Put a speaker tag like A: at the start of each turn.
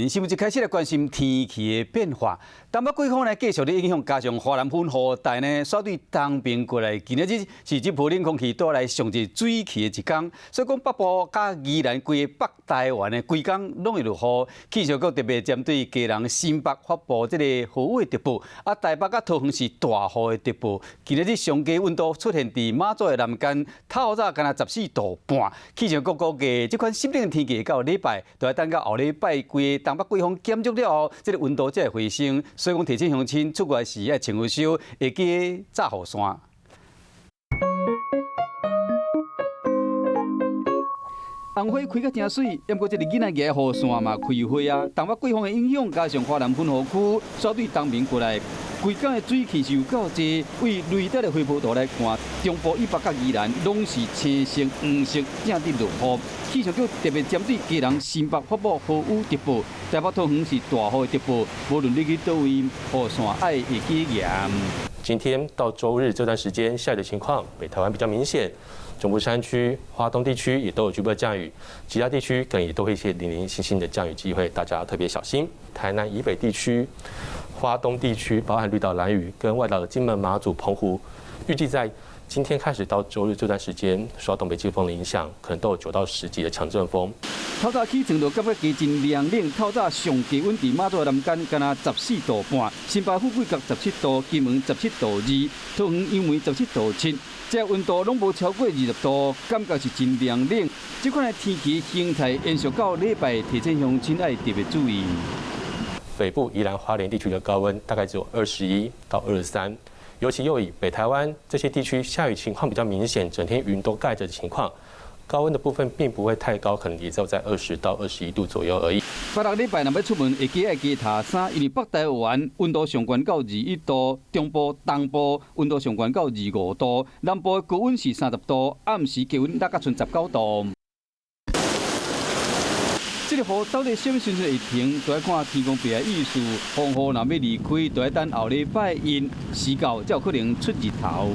A: 新闻一开始来关心天气的变化。东北季风呢继续的影响，加上华南风雨带呢率对东边过来。今日是这波冷空气带来上一水汽的一天，所以讲北部甲宜兰规个北台湾的规工拢会落雨。气象局特别针对基隆、新北发布这个雨雨的特报，台北甲桃园是大雨的特报。今日上低温度出现伫马祖的南间，透早干那14度半。气象局估计这款湿冷的天气到礼拜，就要等到后礼拜规个东北季风减弱了后，这个温度才会回升。所以讲，提前乡亲出外时要穿好少，会记炸雨伞。红花开甲真水，不过这个囡仔个雨伞嘛开花啊。东北季风的影响，加上华南分雨区所对东面过来，规港的水汽是有够济。为雷达的回波图来看，中部以北甲宜兰拢是青色、黄色正伫落雨。气象局特别针对基隆、新北发布雨雨特报，台北桃园是大雨的特报。无论你去倒位，雨伞爱会记严。
B: 今天到周日这段时间下雨的情况，北台湾比较明显。中部山区、花东地区也都有局部的降雨，其他地区可能也都会一些零零星星的降雨机会，大家特别小心。台南以北地区、花东地区，包含绿岛、兰屿跟外岛的金门、马祖、澎湖，预计在今天开始到周日这段时间，受到东北季风的影响，可能都有9到10级的强阵风。
A: 透早起程度感觉加真凉冷，透早上低温伫马祖南间，干那14度半，新北富贵角17度，金门17度2，桃园因为17度7。这温度拢无超过20度，感觉是真凉冷。这款的天气形态延续到礼拜，提前乡亲爱特别注意。
B: 北部宜兰花莲地区的高温大概只有21到23，尤其又以北台湾这些地区下雨情况比较明显，整天云都盖着的情况，高温的部分并不会太高，可能也只有在20到21度左右而已。
A: 拜六礼拜若要出门，会记爱加套衫，因为北台湾温度上悬到21度，中部、东部温度上悬到25度，南部的高温是30度，暗时气温大概剩19度。这个雨到底什么时阵会停？就要看天公伯的意思。风雨若要离开，就要等后礼拜因时到才有可能出日头。